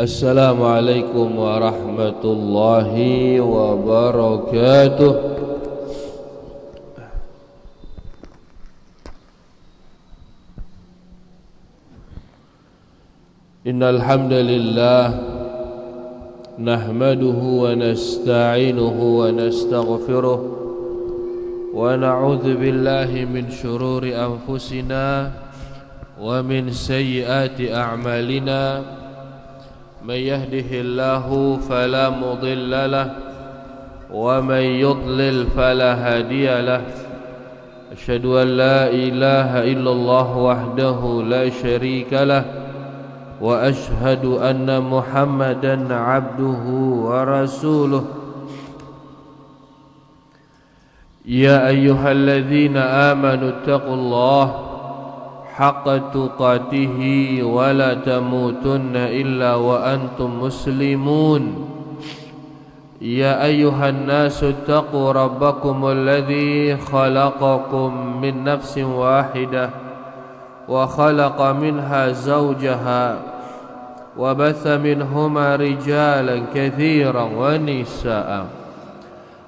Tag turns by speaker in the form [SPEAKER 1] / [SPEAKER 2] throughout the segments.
[SPEAKER 1] Assalamualaikum warahmatullahi wabarakatuh. Innal hamdalillah nahmaduhu wa nasta'inuhu wa nastaghfiruh wa na'udzu billahi min shururi anfusina wa min sayyiati a'malina. من يهده الله فلا مضل له ومن يضلل فلا هادي له أشهد أن لا إله إلا الله وحده لا شريك له وأشهد أن محمدا عبده ورسوله يا أيها الذين آمنوا اتقوا الله حق تقاته ولا تموتن إلا وأنتم مسلمون يا أيها الناس اتقوا ربكم الذي خلقكم من نفس واحدة وخلق منها زوجها وبث منهما رجالا كثيرا ونساء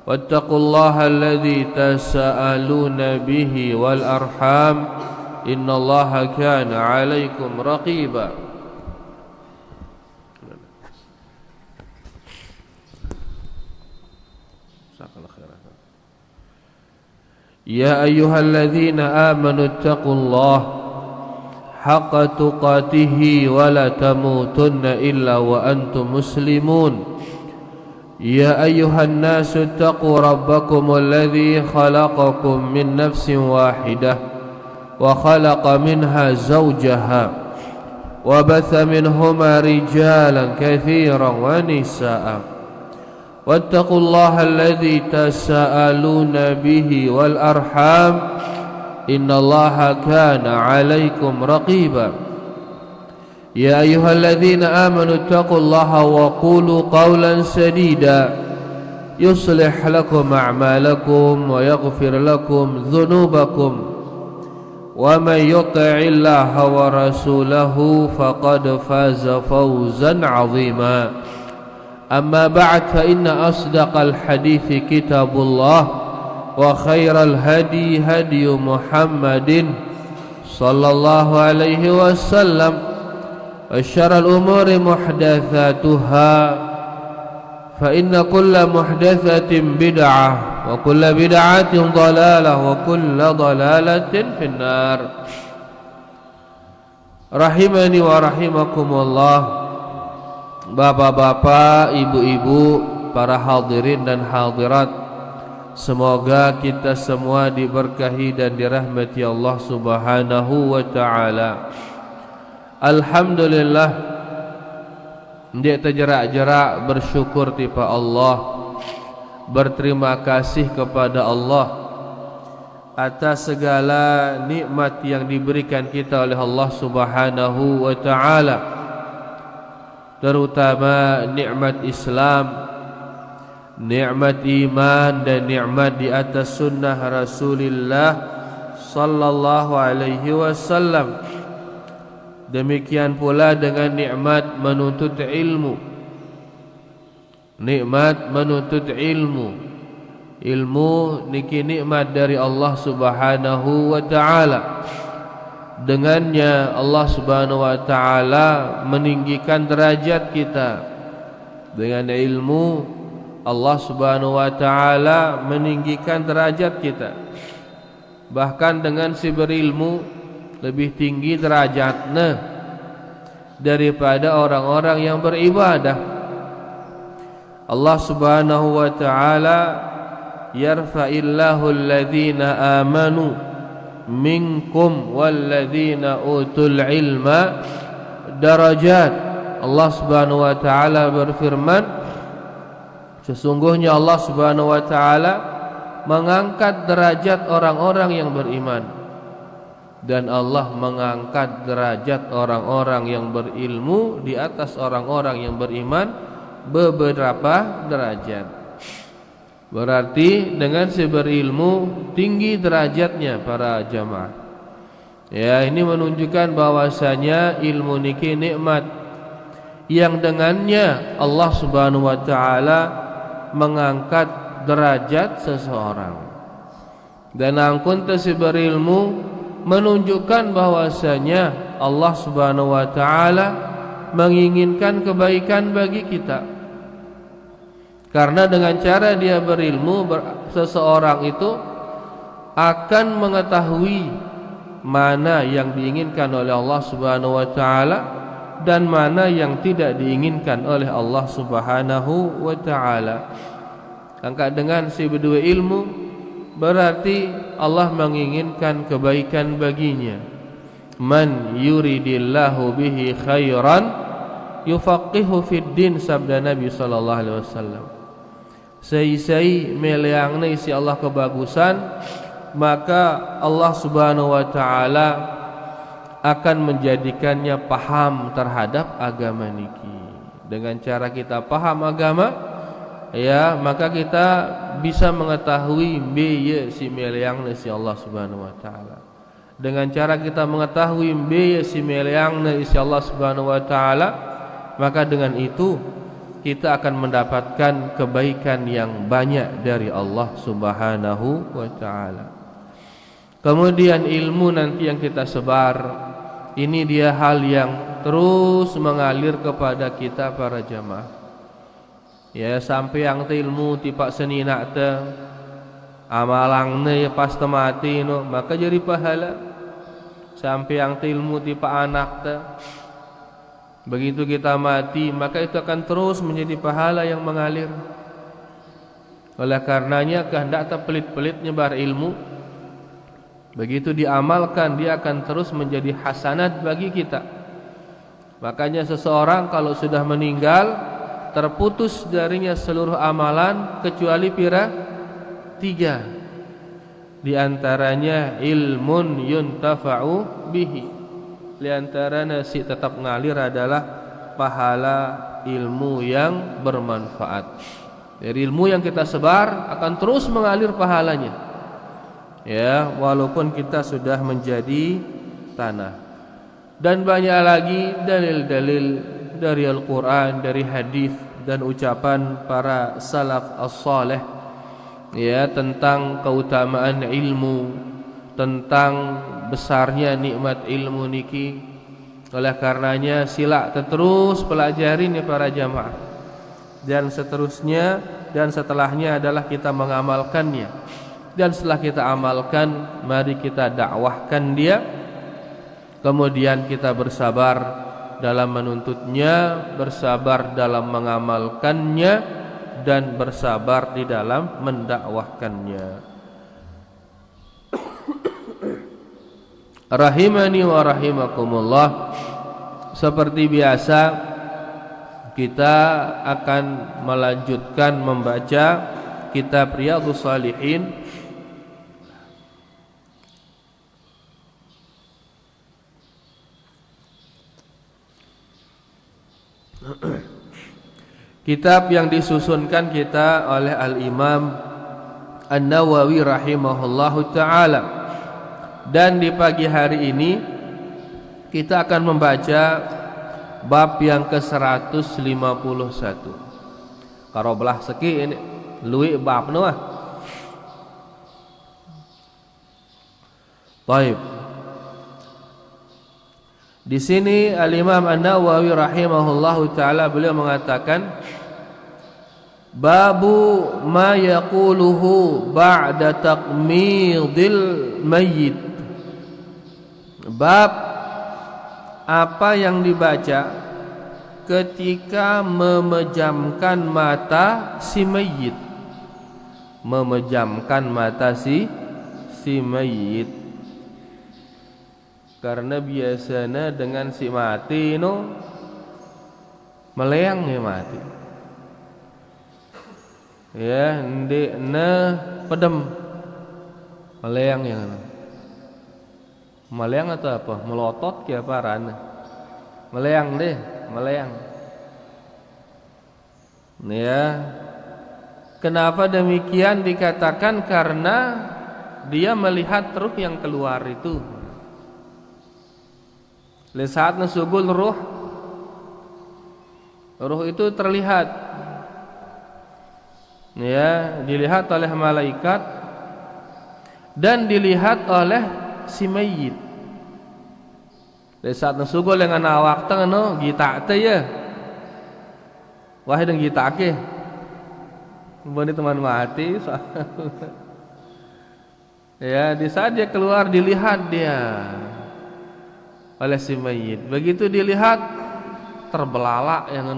[SPEAKER 1] واتقوا الله الذي تساءلون به والأرحام إن الله كان عليكم رقيبا يا أيها الذين آمنوا اتقوا الله حق تقاته ولا تموتن إلا وأنتم مسلمون يا أيها الناس اتقوا ربكم الذي خلقكم من نفس واحدة وخلق منها زوجها وبث منهما رجالا كثيرا ونساء واتقوا الله الذي تساءلون به والأرحام إن الله كان عليكم رقيبا يا أيها الذين آمنوا اتقوا الله وقولوا قولا سديدا يصلح لكم أعمالكم ويغفر لكم ذنوبكم ومن يطع الله ورسوله فقد فاز فوزا عظيما أما بعد فإن أصدق الحديث كتاب الله وخير الهدي هدي محمد صلى الله عليه وسلم وشر الأمور محدثاتها فإن كل محدثة بدعة وكل بدعة ضلالة وكل ضلالة في النار Rahimani wa rahimakumullah. Bapak-bapak, ibu-ibu, para hadirin dan hadirat, semoga kita semua diberkahi dan dirahmati Allah Subhanahu wa ta'ala. Alhamdulillah, dia terjerak-jerak bersyukur tipa Allah, berterima kasih kepada Allah atas segala nikmat yang diberikan kita oleh Allah Subhanahu wa ta'ala, terutama nikmat Islam, nikmat iman, dan nikmat di atas sunnah Rasulullah sallallahu alaihi wasallam. Demikian pula dengan nikmat menuntut ilmu. Nikmat menuntut ilmu. Ilmu niki nikmat dari Allah Subhanahu wa ta'ala. Dengannya Allah Subhanahu wa ta'ala meninggikan derajat kita. Dengan ilmu Allah Subhanahu wa ta'ala meninggikan derajat kita. Bahkan dengan si berilmu lebih tinggi derajatnya daripada orang-orang yang beribadah. Allah Subhanahu wa ta'ala yarfa'illahu alladhina amanu minkum walladhina utul ilma darajat. Allah Subhanahu wa ta'ala berfirman, Sesungguhnya Allah Subhanahu wa taala mengangkat derajat orang-orang yang beriman, dan Allah mengangkat derajat orang-orang yang berilmu di atas orang-orang yang beriman beberapa derajat. Berarti dengan si berilmu tinggi derajatnya para jamaah. Ya, ini menunjukkan bahwasanya ilmu niki nikmat yang dengannya Allah Subhanahu wa taala mengangkat derajat seseorang. Dan angkun si berilmu menunjukkan bahwasanya Allah Subhanahu wa taala menginginkan kebaikan bagi kita. Karena dengan cara dia berilmu, seseorang itu akan mengetahui mana yang diinginkan oleh Allah Subhanahu wa taala dan mana yang tidak diinginkan oleh Allah Subhanahu wa taala. Angkat dengan si berdua ilmu, berarti Allah menginginkan kebaikan baginya. Man yuridillahu bihi khairan yufaqihu fid din, sabda Nabi sallallahu alaihi wasallam. Sai meleangna isi Allah kebagusan, maka Allah Subhanahu wa taala akan menjadikannya paham terhadap agama niki. Dengan cara kita paham agama, ya, maka kita bisa mengetahui biya si meleangna si Allah Subhanahu wa taala. Dengan cara kita mengetahui biya si meleangna si Allah Subhanahu wa taala, maka dengan itu kita akan mendapatkan kebaikan yang banyak dari Allah Subhanahu wa taala. Kemudian ilmu nanti yang kita sebar, ini dia hal yang terus mengalir kepada kita para jamaah. Ya, sampai yang ilmu tipak seni nak te amalang ne pas mati no, maka jadi pahala. Sampai yang ilmu tipak anak te, begitu kita mati, maka itu akan terus menjadi pahala yang mengalir. Oleh karenanya kehendak pelit-pelit nyebar ilmu, begitu diamalkan dia akan terus menjadi hasanat bagi kita. Makanya seseorang kalau sudah meninggal, terputus darinya seluruh amalan kecuali tiga. Di antaranya ilmun yuntafa'u bihi. Di antara nasi tetap ngalir adalah pahala ilmu yang bermanfaat. Dari ilmu yang kita sebar akan terus mengalir pahalanya. Ya, walaupun kita sudah menjadi tanah. Dan banyak lagi dalil-dalil dari Al-Quran, dari hadis dan ucapan para salaf as-salih, ya, tentang keutamaan ilmu, tentang besarnya nikmat ilmu niki. Oleh karenanya sila terus pelajari nih para jamaah, dan seterusnya dan setelahnya adalah kita mengamalkannya. Dan setelah kita amalkan, mari kita dakwahkan dia. Kemudian kita bersabar dalam menuntutnya, bersabar dalam mengamalkannya, dan bersabar di dalam mendakwahkannya. Rahimani wa rahimakumullah. Seperti biasa, kita akan melanjutkan membaca kitab Riyadhus Shalihin. Kitab yang disusunkan kita oleh Al-Imam An-Nawawi rahimahullahu ta'ala. Dan di pagi hari ini kita akan membaca bab yang ke-151. Karo belah seki ini luwi bab nu ah. Baik. Di sini Al-Imam An-Nawawi rahimahullahu taala beliau mengatakan babu ma yaquluhu ba'da taqmidil mayyit. Bab apa yang dibaca ketika memejamkan mata si mayit. Memejamkan mata si mayit. Karena biasanya dengan si mati no meleang ya mati. Ya, ndekna pedem. Meleang yang meleang atau apa? Melotot ke apa rana? Meleang deh, meleang. Ya. Kenapa demikian dikatakan? Karena dia melihat ruh yang keluar itu. Saat nasugul ruh itu terlihat, ya, dilihat oleh malaikat dan dilihat oleh si mayit. Saat nasugul dengan awak tengah gita teh ya, wahai dengan gita ke, kemudian teman mati. Ya, di saat dia keluar dilihat dia oleh si mayit. Begitu dilihat terbelalak yang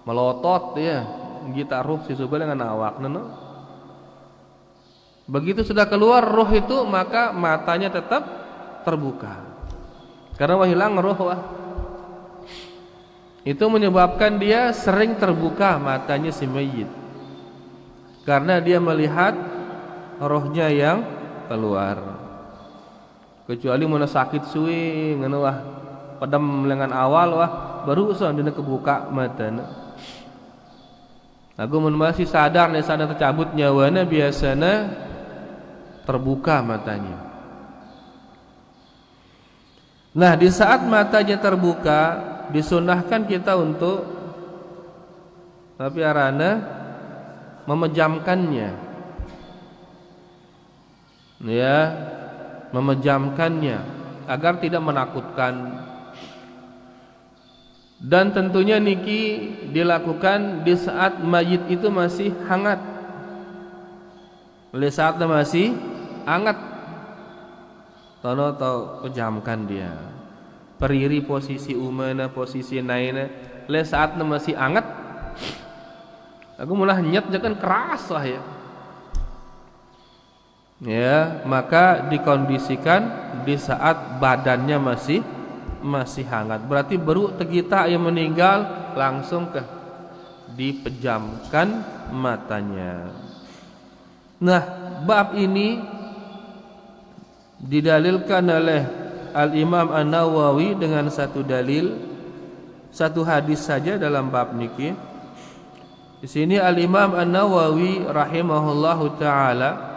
[SPEAKER 1] melotot ya, kita ruh si sugul dengan awak Begitu sudah keluar ruh itu, maka matanya tetap terbuka. Karena hilang ruh itu menyebabkan dia sering terbuka matanya si mayit. Karena dia melihat rohnya yang keluar. Kecuali mana sakit suwi ngono wah padam lengan awal wah baru usah dina kebuka matana. Aku mun masih sadar nih sana tercabut nyawana biasana terbuka matanya. Nah, di saat matanya terbuka disunahkan kita untuk tapi arana memejamkannya. Ya, memejamkannya agar tidak menakutkan. Dan tentunya niki dilakukan di saat mayit itu masih hangat. Di saat masih hangat, tono atau pejamkan dia. Periri posisi umana, posisi naina. Le saat masih hangat, aku mulai nyet jangan keras lah ya. Ya, maka dikondisikan di saat badannya masih hangat. Berarti baru tegita yang meninggal langsung dipejamkan matanya. Nah, bab ini didalilkan oleh Al-Imam An-Nawawi dengan satu dalil, satu hadis saja dalam bab niki. Di sini Al-Imam An-Nawawi rahimahullahu taala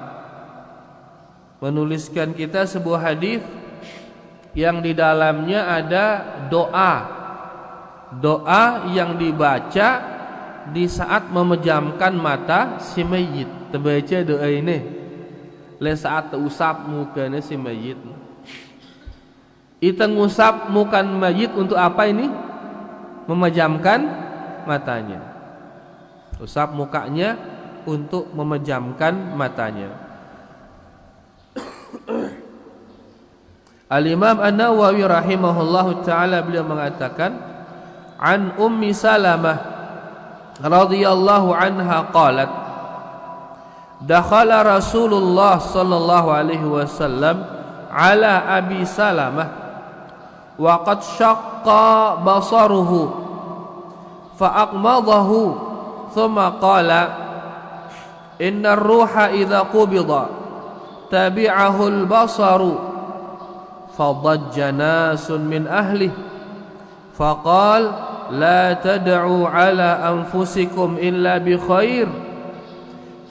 [SPEAKER 1] menuliskan kita sebuah hadis yang di dalamnya ada doa yang dibaca di saat memejamkan mata si mayit. Terbaca doa ini le saat usap mukanya si mayit. Kita ngusap muka mayit untuk apa ini? Memejamkan matanya. Usap mukanya untuk memejamkan matanya. Al-Imam An-Nawawi rahimahullahu taala beliau mengatakan an Ummi Salamah radhiyallahu anha qalat dakhala Rasulullah sallallahu alaihi wasallam ala Abi Salamah wa qad shaqqa basaruhu fa aqmadahu thumma qala inna ar-ruha idza qubida tabi'ahu al-basaru fadajja nasun min ahlihi faqal la tad'u ala anfusikum illa bi khair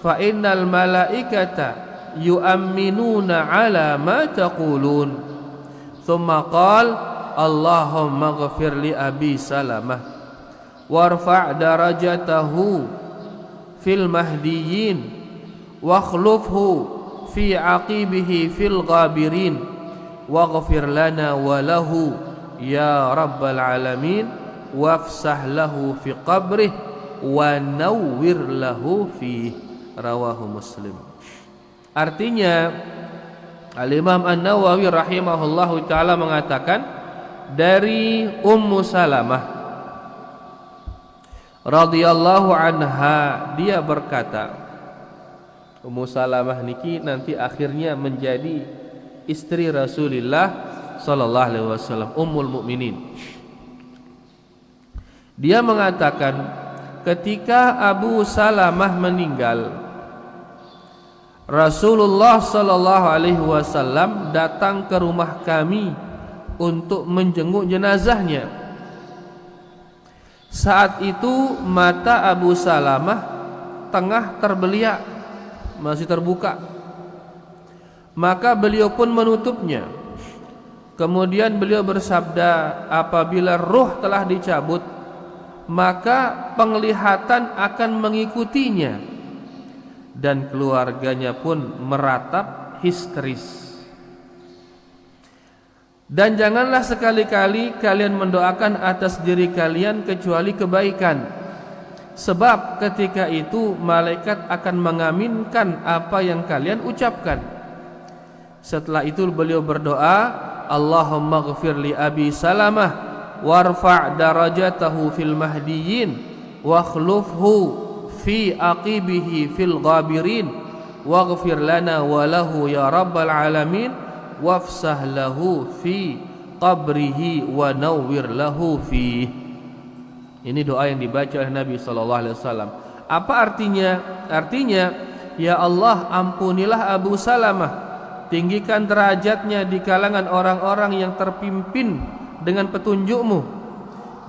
[SPEAKER 1] fa innal malaikata yu'minuna ala ma taqulun thumma qala Allahumma ighfir li Abi Salamah warfa' darajatahu fil mahdiyyin wakhlufhu fi aqibihi fil ghabirin waghfir lana wa lahu ya rabbal alamin wafsah lahu fi qabrih wa nawwir lahu fi rawahu Muslim. Artinya Al-Imam An-Nawawi rahimahullahu taala mengatakan dari Ummu Salamah radhiyallahu anha, dia berkata, Ummu Salamah niki nanti akhirnya menjadi istri Rasulullah sallallahu alaihi wasallam, ummul mukminin. Dia mengatakan ketika Abu Salamah meninggal, Rasulullah sallallahu alaihi wasallam datang ke rumah kami untuk menjenguk jenazahnya. Saat itu mata Abu Salamah tengah terbeliak, masih terbuka. Maka beliau pun menutupnya. Kemudian beliau bersabda, apabila ruh telah dicabut, maka penglihatan akan mengikutinya, dan keluarganya pun meratap histeris. Dan janganlah sekali-kali kalian mendoakan atas diri kalian kecuali kebaikan, sebab ketika itu malaikat akan mengaminkan apa yang kalian ucapkan. Setelah itu beliau berdoa, Allahumma ghfir li Abi Salamah warfa' darajatahu fil mahdiyyin wa akhlufhu fi aqibihi fil ghabirin waghfir lana wa lahu ya rabbal alamin wafsah lahu fi qabrihi wa nawwir lahu fi. Ini doa yang dibaca oleh Nabi sallallahu alaihi wasallam. Apa artinya? Artinya, ya Allah, ampunilah Abu Salamah, tinggikan derajatnya di kalangan orang-orang yang terpimpin dengan petunjukmu,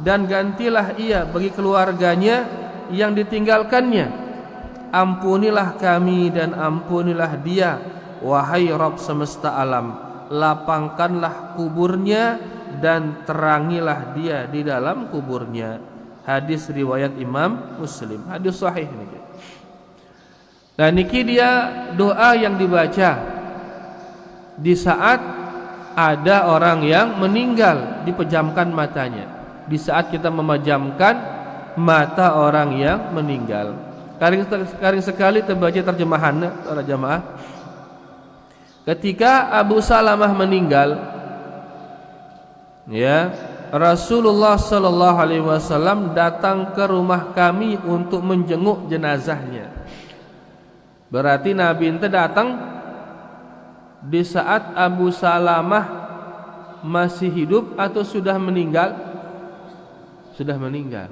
[SPEAKER 1] dan gantilah ia bagi keluarganya yang ditinggalkannya. Ampunilah kami dan ampunilah dia, wahai Rabb semesta alam, lapangkanlah kuburnya dan terangilah dia di dalam kuburnya. Hadis riwayat Imam Muslim, hadis sahih niki. Nah niki dia doa yang dibaca di saat ada orang yang meninggal, dipejamkan matanya. Di saat kita memejamkan mata orang yang meninggal. Karing sekali terbaca terjemahannya para jamaah. Ketika Abu Salamah meninggal, ya, Rasulullah sallallahu alaihi wasallam datang ke rumah kami untuk menjenguk jenazahnya. Berarti Nabi ente datang di saat Abu Salamah masih hidup atau sudah meninggal? Sudah meninggal.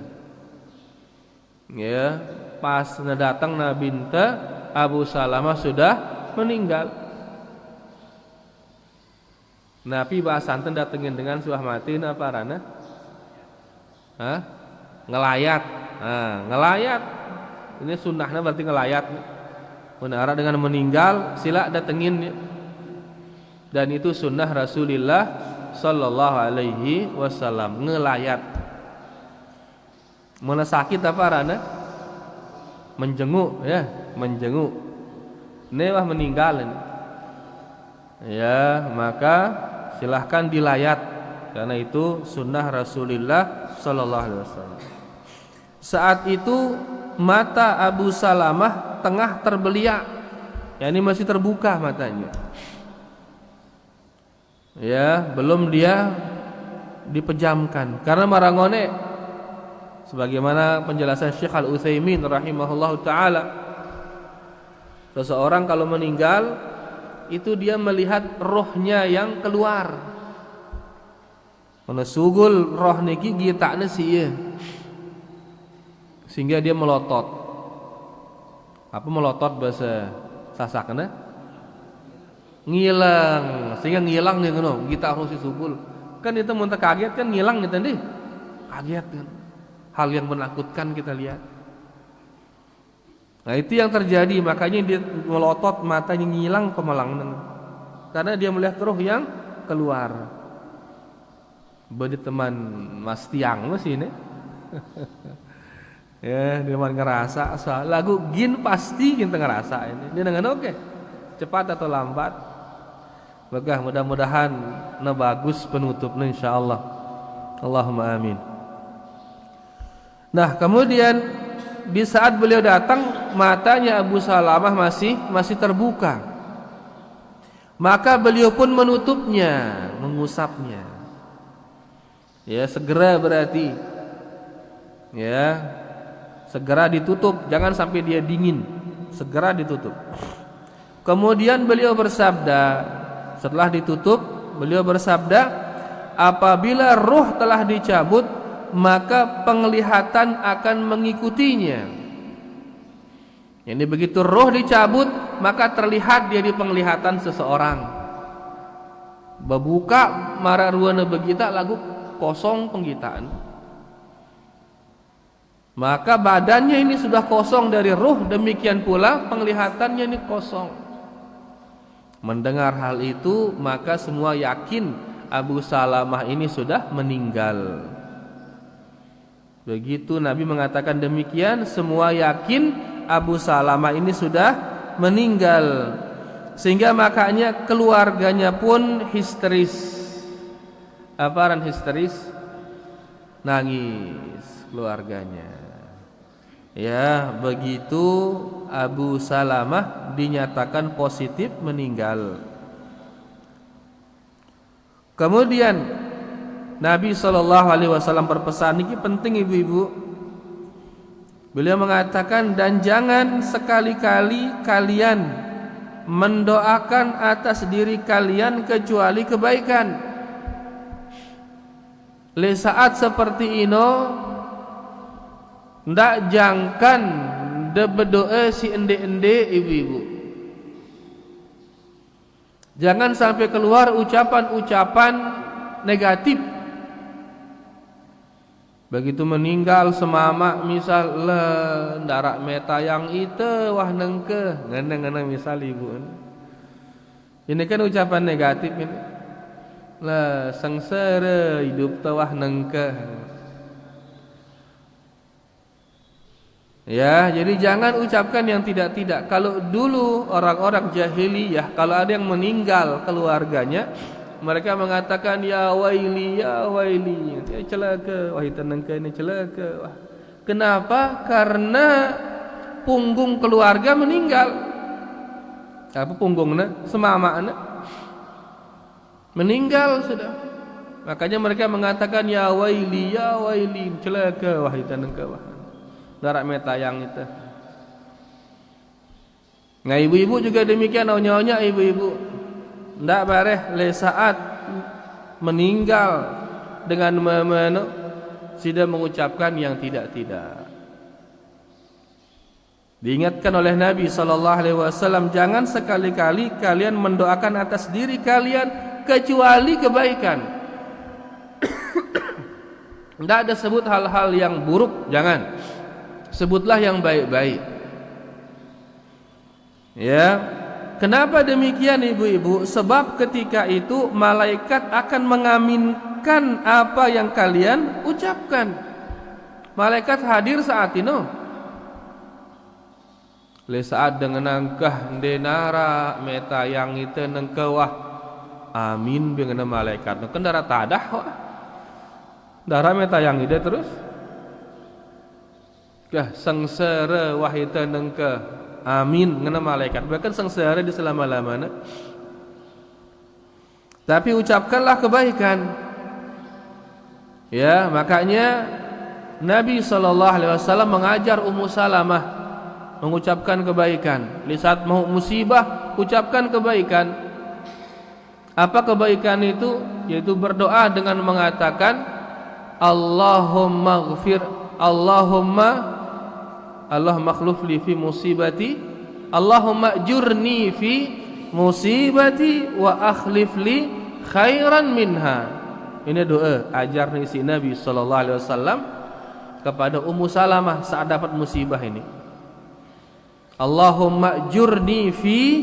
[SPEAKER 1] Ya, pas datang Nabi ente, Abu Salamah sudah meninggal. Nabi bahasanten datengin dengan suah mati apa rana? Hah? Ngelayat. Nah, ngelayat. Ini sunnahnya berarti ngelayat. Menara dengan meninggal sila datengin. Dan itu sunnah Rasulullah sallallahu alaihi wasallam, ngelayat. Mana sakit apa rana? Menjenguk ya, menjenguk. Ini meninggal ini. Ya, maka silahkan dilayat, karena itu sunnah Rasulullah sallallahu alaihi wasallam. Saat itu mata Abu Salamah tengah terbeliak, yakni masih terbuka matanya. Ya, belum dia dipejamkan karena marangone, sebagaimana penjelasan Syekh Al-Utsaimin rahimahullahu taala, seseorang kalau meninggal itu dia melihat rohnya yang keluar. Mana sugul roh niki gitakna sih, sehingga dia melotot. Apa melotot bahasa Sasakna? Ngilang, sehingga ngilang nih ngono, gitak roh si sugul. Kan itu mun kaget kan ngilang gitu nih. Kaget kan. Hal yang menakutkan kita lihat. Nah itu yang terjadi, makanya dia melotot, matanya ngilang kemelang, karena dia melihat roh yang keluar. Bagi teman Mas Tiang masih ini, ya dia ngerasa lagu gin pasti kita ngerasa ini. Dia dengan oke, cepat atau lambat, bagah mudah-mudahan na bagus penutupnya insyaallah. Allahumma amin. Nah kemudian di saat beliau datang, matanya Abu Salamah masih terbuka. Maka beliau pun menutupnya, mengusapnya. Ya, segera berarti. Ya, segera ditutup, jangan sampai dia dingin. Segera ditutup. Kemudian beliau bersabda, setelah ditutup, beliau bersabda, apabila ruh telah dicabut, maka penglihatan akan mengikutinya. Ini begitu roh dicabut, maka terlihat dia di penglihatan seseorang. Babuka mararuana begita lagu kosong penggitaan. Maka badannya ini sudah kosong dari ruh, demikian pula penglihatannya ini kosong. Mendengar hal itu, maka semua yakin Abu Salamah ini sudah meninggal. Begitu Nabi mengatakan demikian, semua yakin Abu Salamah ini sudah meninggal. Sehingga makanya keluarganya pun histeris. Apa artinya histeris? Nangis keluarganya. Ya, begitu Abu Salamah dinyatakan positif meninggal. Kemudian Nabi SAW berpesan, ini penting ibu-ibu. Beliau mengatakan, dan jangan sekali-kali kalian mendoakan atas diri kalian kecuali kebaikan. Le saat seperti ino, ndak jangkan de berdoa si ende-ende ibu-ibu. Jangan sampai keluar ucapan-ucapan negatif. Begitu meninggal semama misal le ndarak meta yang itu wah nengke ngeneng misal ibu. Ini kan ucapan negatif ini. Le sengsara hidup teh wah nengke. Ya, jadi jangan ucapkan yang tidak-tidak. Kalau dulu orang-orang jahiliyah, kalau ada yang meninggal keluarganya, mereka mengatakan ya waili, ya celaka, wah tenangka ini celaka. Wah. Kenapa? Karena punggung keluarga meninggal. Apa punggungnya? Semamaknya meninggal sudah. Makanya mereka mengatakan ya waili, celaka, wah tenangka, wah. Darak metayang itu. Nah ibu-ibu juga demikian, nyonya ibu-ibu. Ndak bareh le saat meninggal dengan sudah mengucapkan yang tidak-tidak. Diingatkan oleh Nabi SAW, jangan sekali-kali kalian mendoakan atas diri kalian kecuali kebaikan. Ndak ada sebut hal-hal yang buruk, jangan. Sebutlah yang baik-baik. Ya. Kenapa demikian ibu-ibu? Sebab ketika itu malaikat akan mengaminkan apa yang kalian ucapkan. Malaikat hadir saat itu. Le saat dengan angkah denara meta yang itu nengkewah. Amin dengan malaikat. Kendara tadah wah. Darah meta yang itu terus. Kah sengsara wahita nengka amin ngena malaikat bahkan sengsara di selama-lamanya. Tapi ucapkanlah kebaikan. Ya, makanya Nabi SAW mengajar Ummu Salamah mengucapkan kebaikan. Di saat mau musibah ucapkan kebaikan. Apa kebaikan itu? Yaitu berdoa dengan mengatakan Allahumma ghfir, Allah makhluf li fi musibati, Allahumma jurni fi musibati wa akhlif li khairan minha. Ini doa ajar si Nabi SAW kepada Ummu Salamah saat dapat musibah ini. Allahumma jurni fi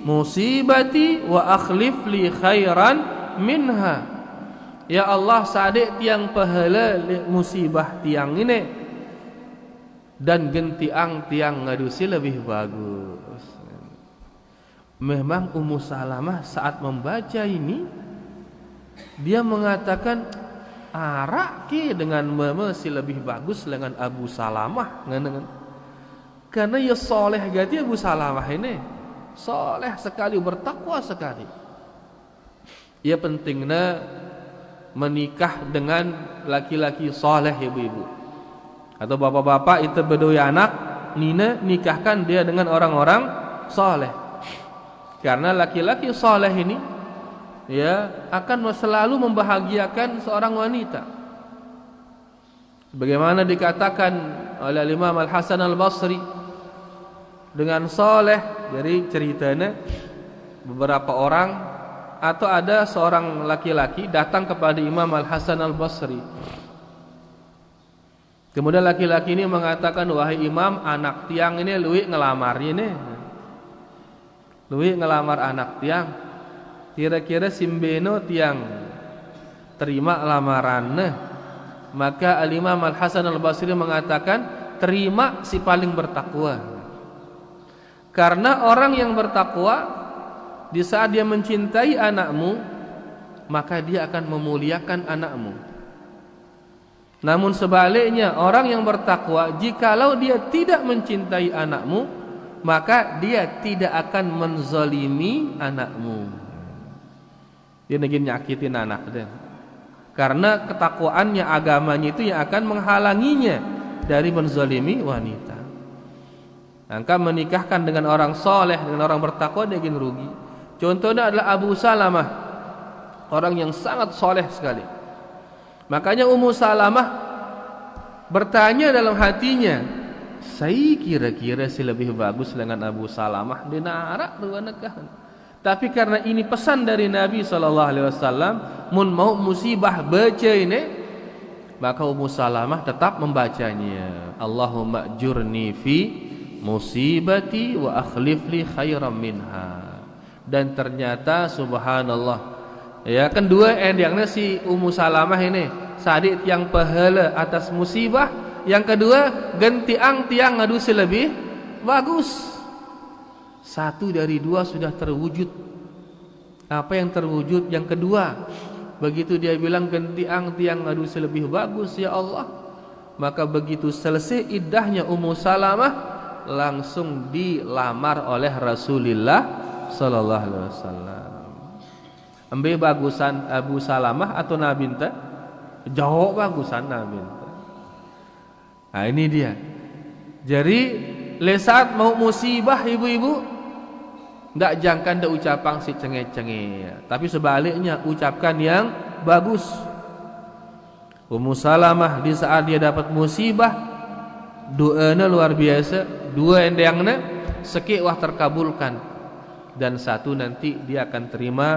[SPEAKER 1] musibati wa akhlif li khairan minha. Ya Allah, sadek tiang pahala musibah tiang ini dan gentiang tiang ngadusi lebih bagus. Memang Ummu Salamah saat membaca ini dia mengatakan arak ki dengan masih lebih bagus dengan Abu Salamah karena ya soleh gati Abu Salamah ini soleh sekali, bertakwa sekali. Ya pentingnya menikah dengan laki-laki soleh ibu-ibu. Atau bapak-bapak itu berdua anak, nina nikahkan dia dengan orang-orang soleh. Karena laki-laki soleh ini ya akan selalu membahagiakan seorang wanita. Sebagaimana dikatakan oleh Imam Al-Hasan Al-Basri dengan soleh. Jadi ceritanya beberapa orang atau ada seorang laki-laki datang kepada Imam Al-Hasan Al-Basri. Kemudian laki-laki ini mengatakan, wahai Imam, anak tiang ini luwih ngelamar ini. Luwih ngelamar anak tiang. Kira-kira simbeno tiang terima lamarannya. Maka Al-Imam Al-Hasan Al-Basri mengatakan, terima si paling bertakwa. Karena orang yang bertakwa, di saat dia mencintai anakmu, maka dia akan memuliakan anakmu. Namun sebaliknya, orang yang bertakwa, jikalau dia tidak mencintai anakmu, maka dia tidak akan menzalimi anakmu. Dia ingin nyakitin anak dia. Karena ketakwaannya, agamanya itu yang akan menghalanginya dari menzalimi wanita. Maka menikahkan dengan orang soleh, dengan orang bertakwa, dia ingin rugi. Contohnya adalah Abu Salamah, orang yang sangat soleh sekali. Makanya Ummu Salamah bertanya dalam hatinya, saya kira-kira si lebih bagus dengan Abu Salamah di narak dua nikahan. Tapi karena ini pesan dari Nabi SAW, mun mau musibah baca ini, maka Ummu Salamah tetap membacanya. Allahumma jurni fi musibati wa akhlif li khairan minha. Dan ternyata subhanallah, ya kan dua endingnya si Ummu Salamah ini, sadik yang pahala atas musibah, yang kedua ganti tiang ngadu lebih bagus. Satu dari dua sudah terwujud. Apa yang terwujud? Yang kedua, begitu dia bilang ganti tiang ngadu lebih bagus ya Allah, maka begitu selesai iddahnya Ummu Salamah, langsung dilamar oleh Rasulullah sallallahu alaihi wasallam. Ambil bagusan Abu Salamah atau Nabi ente? Jauh bagusan Nabi ente. Nah ini dia. Jadi lesat mau musibah ibu-ibu, ndak jangkan ndak ucapan si cengeng-cengeng, tapi sebaliknya ucapkan yang bagus. Ummu Salamah di saat dia dapat musibah, doanya luar biasa. Dua endangnya sekik wah terkabulkan, dan satu nanti dia akan terima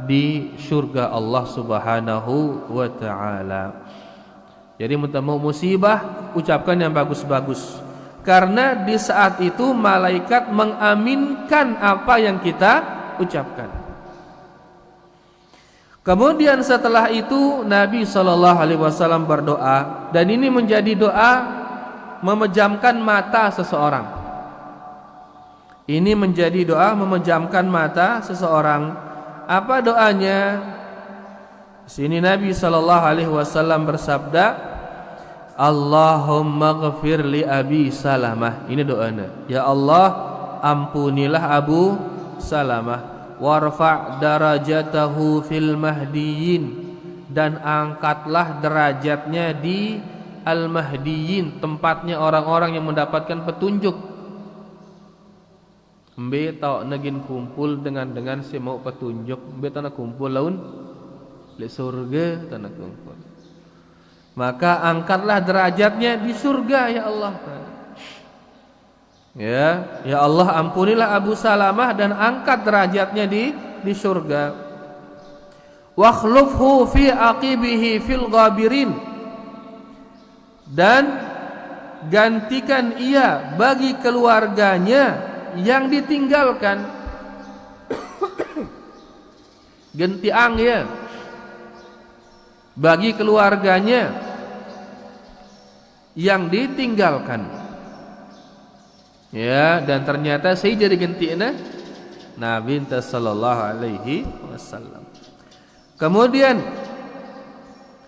[SPEAKER 1] di surga Allah Subhanahu wa taala. Jadi mau musibah, ucapkan yang bagus-bagus. Karena di saat itu malaikat mengaminkan apa yang kita ucapkan. Kemudian setelah itu Nabi SAW berdoa, dan ini menjadi doa memejamkan mata seseorang. Ini menjadi doa memejamkan mata seseorang. Apa doanya? Di sini Nabi SAW bersabda, Allahumma ghafir li Abi Salamah. Ini doanya. Ya Allah, ampunilah Abu Salamah, warfa' darajatahu fil mahdiyin, dan angkatlah derajatnya di al-mahdiyin, tempatnya orang-orang yang mendapatkan petunjuk. Mbe tau negin kumpul dengan si mau petunjuk, mbe tanah kumpul laun di surga tanah kumpul. Maka angkatlah derajatnya di surga ya Allah. Ya Allah, ampunilah Abu Salamah dan angkat derajatnya di surga. Wakhlufhu fi aqibihi fil ghabirin, dan gantikan ia bagi keluarganya yang ditinggalkan. Gentiang ya, bagi keluarganya yang ditinggalkan. Ya, dan ternyata saya jadi gentiina Nabi sallallahu alaihi wasallam. Kemudian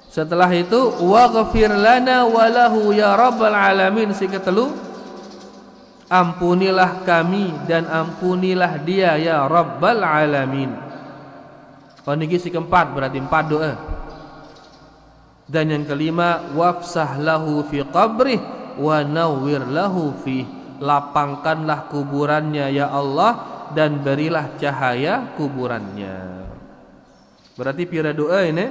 [SPEAKER 1] setelah itu waghfir lana walahu ya rabbal alamin. Si ketelu, ampunilah kami dan ampunilah dia ya rabbal alamin. Oh niki si keempat, berarti 4 doa. Dan yang kelima, wafsah lahu fi qabrih wa nawwir lahu fi, lapangkanlah kuburannya ya Allah dan berilah cahaya kuburannya. Berarti pira doa ini?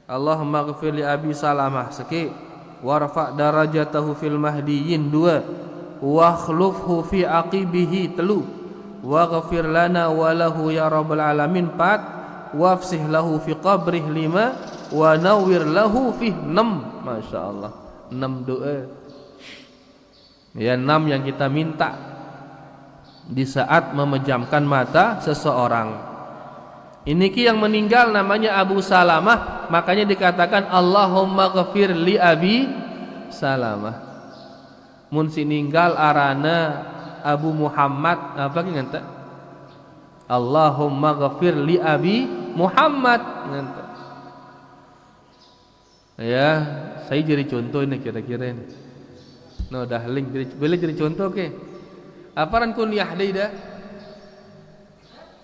[SPEAKER 1] Allahumma ghfir li Abi Salamah seki, warfa darajatahu fil mahdiyyin 2, wa akhlufhu fi aqibihi 3, wa ghfir lana wa lahu ya rabbal alamin 4, wafsih lahu fi qabrih 5, wa nawwir lahu fi 6. Masya Allah, 6 doa. Ya, 6 yang kita minta di saat memejamkan mata seseorang. Ini ki yang meninggal namanya Abu Salamah, makanya dikatakan Allahumma ghafir li Abi Salamah. Mun si ninggal arana Abu Muhammad apa ki nganta? Allahumma ghafir li Abi Muhammad nganta. Ya, saya jadi contoh ini kira-kira ini. No dahling boleh jadi contoh ke? Apa ran kunyah dah?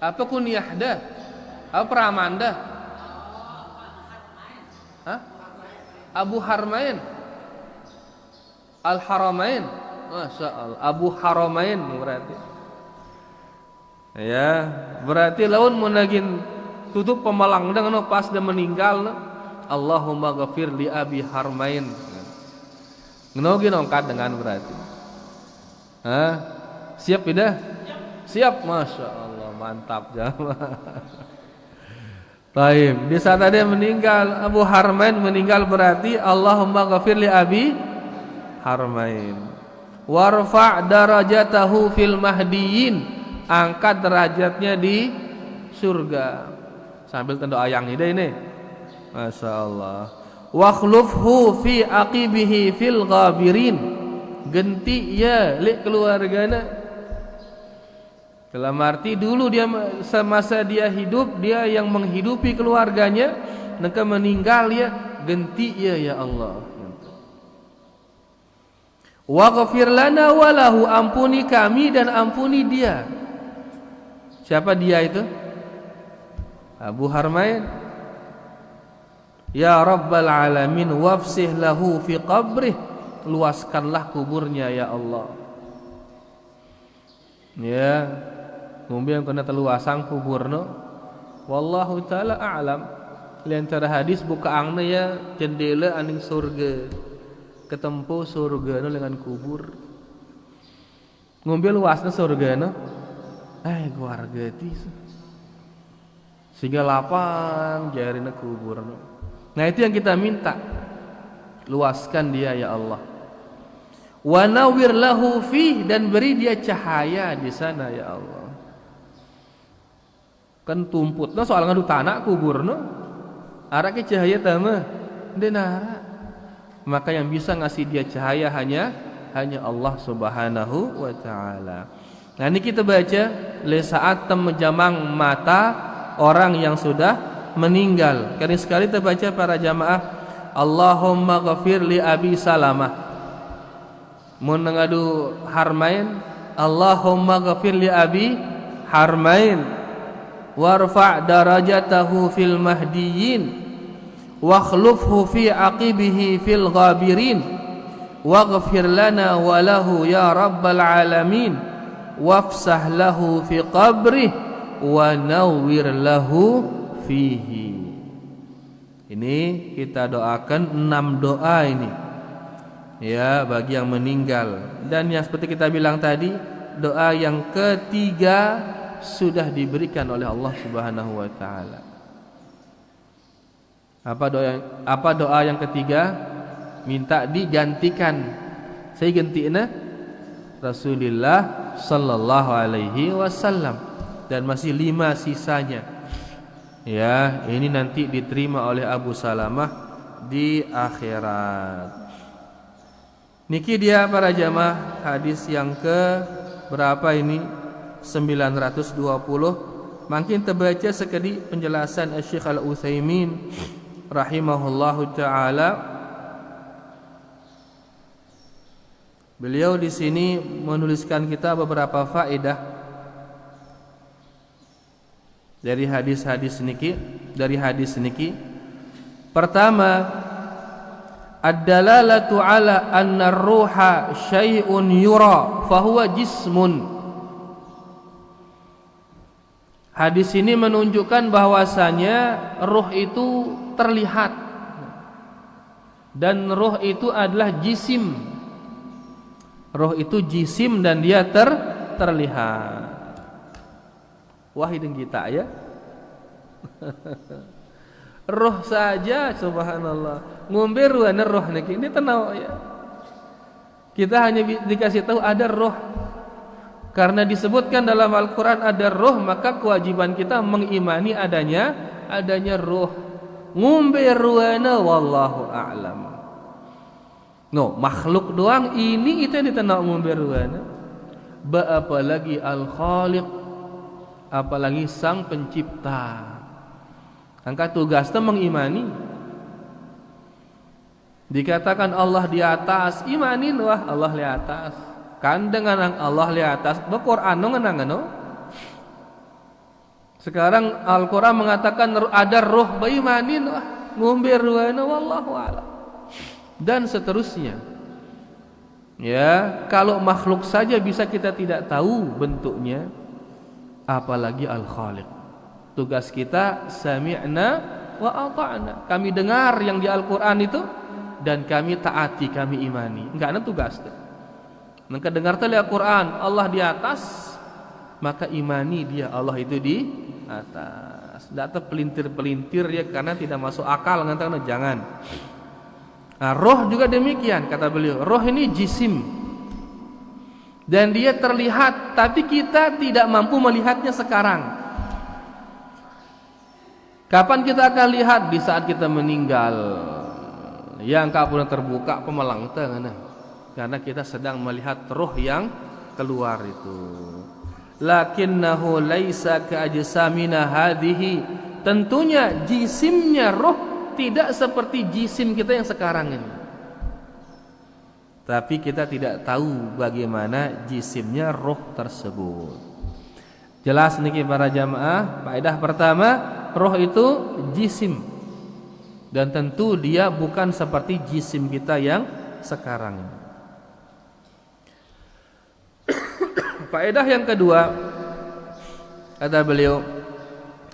[SPEAKER 1] Apa kunyah dah? Apa Pramanda? Hah? Abu Harmain, Al Haramain, Masya Allah, Abu Haramain berarti. Ya, berarti lawan munagin tutup pemalang dengan pas dia meninggal. Allahumma ghafir li Abi Harmain. Ngenogi nongkat dengan berarti. Hah? Siap tidak? Siap, Masya Allah, mantap jamaah. Baik, di saat dia meninggal, Abu Harmain meninggal berarti Allahumma ghafir li Abi Harmain. Warfa' darajatahu fil mahdiyyin, angkat derajatnya di surga. Sambil tanda ayang ini. Masya Allah. Wa akhlufhu fi aqibihi fil ghabirin, genti ya li keluargana. Dalam arti dulu dia semasa dia hidup dia yang menghidupi keluarganya, maka meninggal ya genti ya Allah. Waghfir lana walahu, ampuni kami dan ampuni dia. Siapa dia itu? Abu Harmain. Ya Rabbal alamin wafsih lahu fi qabrih, luaskanlah kuburnya ya Allah. Ya, kemudian kena teluasang kuburno. Wallahu taala a'lam. Lantara hadis buka angna ya jendela aning surga. Ketempo surga no dengan kubur. Ngombe luasna surga no. Keluarga ti. Sehingga lapang jarina kubur no. Nah itu yang kita minta. Luaskan dia ya Allah. Wa nawwir lahu fih, dan beri dia cahaya di sana ya Allah. Kan tumputna soal ngadu tanah kuburna. Ara ke cahaya tama denara. Maka yang bisa ngasih dia cahaya hanya Allah Subhanahu wa taala. Nah ini kita baca le saat temejamang mata orang yang sudah meninggal. Kali sekali kita baca para jamaah Allahumma ghafir li Abi Salamah. Mun ngadu Harmain Allahumma ghafir li Abi Harmain warfa' darajatahu fil mahdiyyin wakhlufhu fi aqibihi fil ghabirin waghfir lana wa lahu ya rabbal alamin wafsah lahu fi qabrih wa nawwir lahu fihi. Ini kita doakan 6 doa ini ya bagi yang meninggal. Dan yang seperti kita bilang tadi, doa yang ketiga sudah diberikan oleh Allah Subhanahu wa taala. Apa doa yang ketiga? Minta digantikan. Saya gantiina Rasulullah sallallahu alaihi wasallam, dan masih 5 sisanya. Ya, ini nanti diterima oleh Abu Salamah di akhirat. Niki dia para jamaah hadis yang ke berapa ini? 920. Makin terbaca sekali penjelasan Syekh Al-Utsaimin rahimahullahu taala. Beliau di sini menuliskan kita beberapa faedah dari hadis niki. Pertama, ad-dalalatu ala anna ar-ruha syai'un yura fahuwa jismun. Hadis ini menunjukkan bahwasanya ruh itu terlihat. Dan roh itu adalah jisim. Roh itu jisim dan dia terlihat. Wah hidung kita ya. Roh saja subhanallah. Ngombe ruana roh niki ini tenau ya. Kita hanya dikasih tahu ada roh. Karena disebutkan dalam Al-Qur'an ada roh, maka kewajiban kita mengimani adanya roh. Ngombe ruana wallahu a'lam. No, makhluk doang ini itu yang ditenau ngombe ruana. Apalagi Al-Khaliq, apalagi Sang Pencipta. Angka tugasnya mengimani. Dikatakan Allah di atas, imanin wah Allah di atas. Kan dengan Allah di atas, Al-Qur'an ngenang. Sekarang Al-Qur'an mengatakan ada roh, baimanin wah ngombe ruana wallahu a'lam. Dan seterusnya. Ya, kalau makhluk saja bisa kita tidak tahu bentuknya, apalagi Al-Khaliq. Tugas kita sami'na wa ata'na. Kami dengar yang di Al-Qur'an itu dan kami taati, kami imani. Enggak ada tugas. Maka dengar tadi Al-Qur'an, Allah di atas, maka imani dia Allah itu di atas. Data pelintir-pelintir ya karena tidak masuk akal ngatakan jangan. Nah, roh juga demikian kata beliau. Roh ini jisim. Dan dia terlihat tapi kita tidak mampu melihatnya sekarang. Kapan kita akan lihat? Di saat kita meninggal. Yang kapun terbuka pemelang karena kita sedang melihat roh yang keluar itu. Lakinnahu laisa ka'ajsamina hadhihi. Tentunya jisimnya roh tidak seperti jisim kita yang sekarang ini. Tapi kita tidak tahu bagaimana jisimnya roh tersebut. Jelas niki para jamaah, faedah pertama, roh itu jisim. Dan tentu dia bukan seperti jisim kita yang sekarang ini. Faedah yang kedua, kata beliau,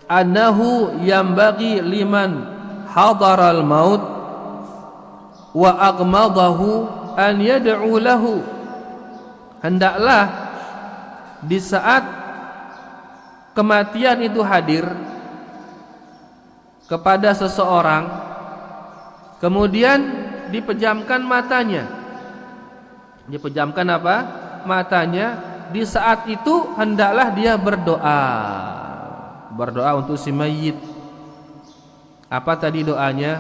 [SPEAKER 1] annahu yambaghi liman hadaral maut wa aghmadahu an yad'u lahu. Hendaklah di saat kematian itu hadir kepada seseorang, kemudian dipejamkan matanya. Dipejamkan apa? Matanya. Di saat itu hendaklah dia berdoa. Berdoa untuk si mayit. Apa tadi doanya?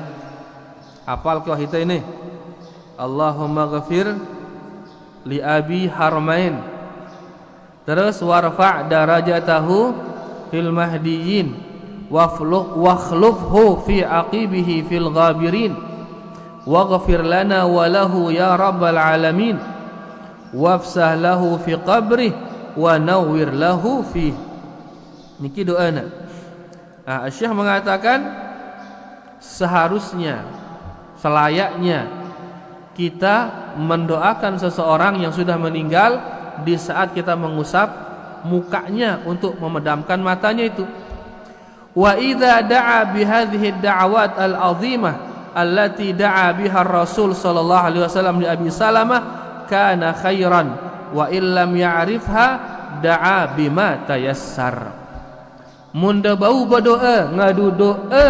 [SPEAKER 1] Apal kau kita ini? Allahumma ghafir li abi harmain. Terus warfa' darajatahu fil mahdiyin wakhlufhu fi aqibihi fil ghabirin waghfir lana wa lahu ya rabbal alamin wafsah lahu fi qabrih wa nawwir lahu fi. Niki doana. Syekh mengatakan seharusnya, selayaknya kita mendoakan seseorang yang sudah meninggal di saat kita mengusap mukanya untuk memedamkan matanya itu. Wa idza da'a bi hadhihi ad-da'awat al-'azimah allati da'a biha ar-rasul sallallahu alaihi wasallam li Abi Salamah kana khairan wa illam ya'rifha da'a bima tayassar. Munda bau berdoa ngadu doa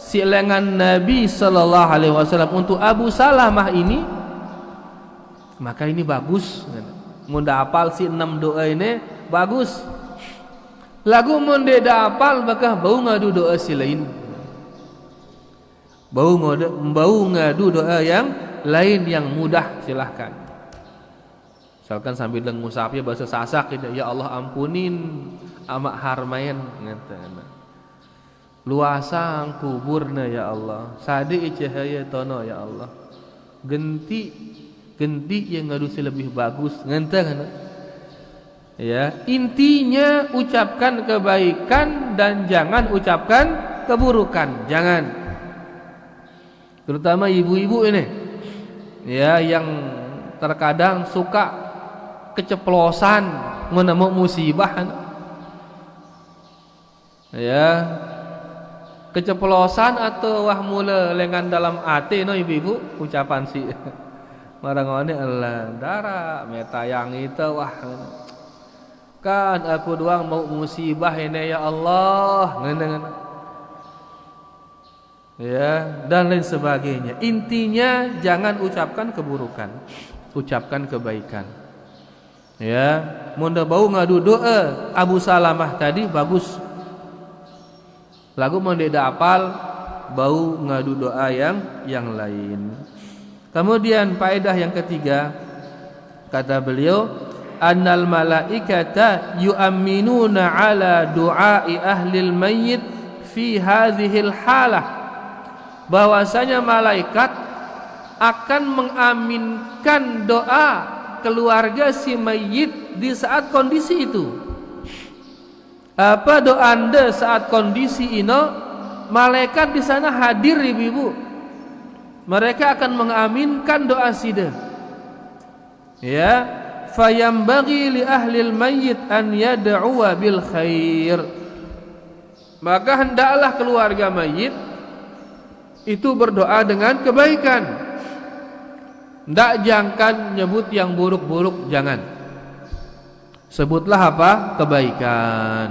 [SPEAKER 1] silengan Nabi sallallahu alaihi wasallam untuk Abu Salamah ini, maka ini bagus. Munda apal si 6 doa ini bagus. Lagu munda da apal bakah bau ngadu doa si lain. Bau ngadu doa yang lain yang mudah, silahkan. Misalkan sambil ngusapnya bahasa Sasak, ya Allah ampunin amak harmain ngata. Luasang kuburna ya Allah, sadi cahaya tono ya Allah. Genti yang ngadu lebih bagus ngata kan. Ya, intinya ucapkan kebaikan dan jangan ucapkan keburukan, jangan. Terutama ibu-ibu ini. Ya, yang terkadang suka keceplosan menemu musibah. Ya, keceplosan atau wah mula lengan dalam hati no ibu-ibu ucapan si marangone Allah darah meta yang itu wah kan aku doang mau musibah ini ya Allah ya dan lain sebagainya. Intinya jangan ucapkan keburukan, ucapkan kebaikan. Ya, mun bau ngadu doa Abu Salamah tadi bagus. Lagu mendeda apal bau ngadu doa yang lain. Kemudian faedah yang ketiga kata beliau annal malaikata yu'minuna ala du'ai ahlil mayyit fi hadhil halah, bahwasanya malaikat akan mengaminkan doa keluarga si mayit di saat kondisi itu. Apa doa Anda saat kondisi ino? Malaikat di sana hadir ibu-ibu. Mereka akan mengaminkan doa sida. Ya, fayambaghi li ahlil mayyit an yad'u bil khair. Maka hendaklah keluarga mayit itu berdoa dengan kebaikan. Ndak jangan nyebut yang buruk-buruk, jangan. Sebutlah apa? Kebaikan.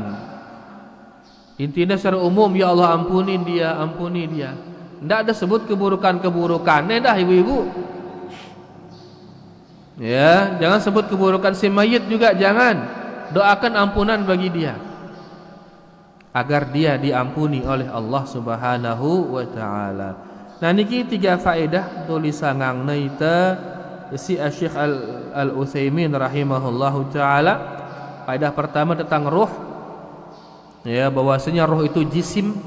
[SPEAKER 1] Intinya secara umum, ya Allah ampuni dia, ampuni dia. Tidak ada sebut keburukan-keburukannya dah ibu-ibu. Ya, jangan sebut keburukan si mayit juga, jangan. Doakan ampunan bagi dia agar dia diampuni oleh Allah Subhanahu wa taala. Nah niki 3 faedah tulisan ngangna si Syekh Al-Utsaimin rahimahullahu taala. Faedah pertama tentang ruh. Ya, bahwasanya ruh itu jisim,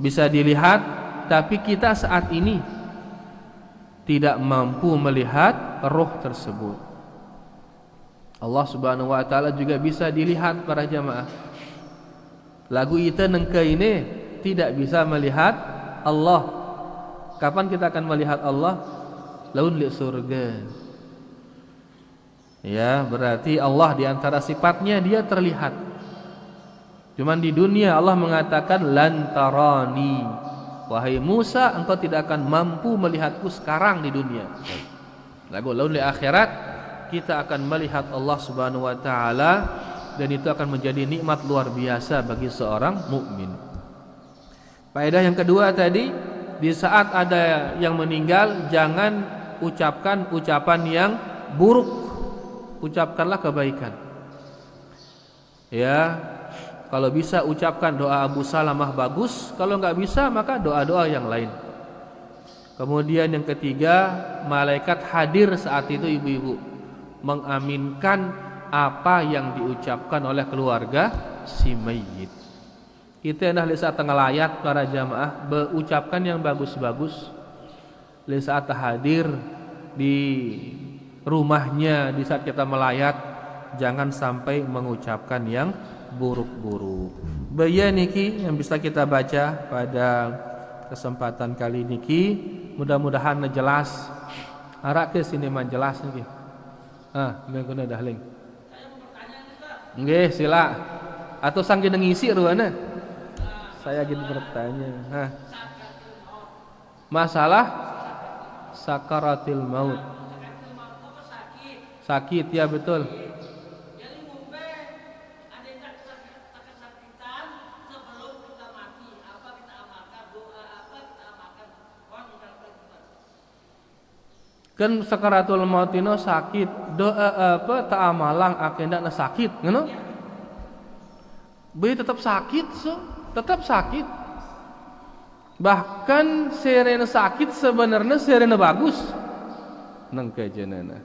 [SPEAKER 1] bisa dilihat, tapi kita saat ini tidak mampu melihat ruh tersebut. Allah Subhanahu wa taala juga bisa dilihat para jamaah. Lagu kita nengke ini tidak bisa melihat Allah. Kapan kita akan melihat Allah? Laun li surga. Ya, berarti Allah di antara sifatnya dia terlihat. Cuman di dunia Allah mengatakan lan tarani. Wahai Musa, engkau tidak akan mampu melihatku sekarang di dunia. Lagu laun li akhirat kita akan melihat Allah Subhanahu wa taala, dan itu akan menjadi nikmat luar biasa bagi seorang mukmin. Faedah yang kedua tadi, di saat ada yang meninggal jangan ucapkan ucapan yang buruk, ucapkanlah kebaikan. Ya, kalau bisa ucapkan doa Abu Salamah bagus, kalau enggak bisa maka doa-doa yang lain. Kemudian yang ketiga, malaikat hadir saat itu ibu-ibu, mengaminkan apa yang diucapkan oleh keluarga si mayit. Kita dah saat tengah layat para jamaah berucapkan yang bagus-bagus. Di saat hadir di rumahnya di saat kita melayat, jangan sampai mengucapkan yang buruk-buruk. Baya niki yang bisa kita baca pada kesempatan kali niki, mudah-mudahan jelas. Arak ke sini mah jelas niki. Guna dahling. Nggih, sila. Atau sangge ngisi ruana? Saya gitu bertanya. Masalah sakaratil maut. Sakit ya betul. Kan sakaratul maut ini sakit, doa apa tak amalang akhirnya sakit, ngono? Bayi tetap sakit, tetap sakit. Bahkan serena sakit sebenarnya serena bagus. Nangka jenana.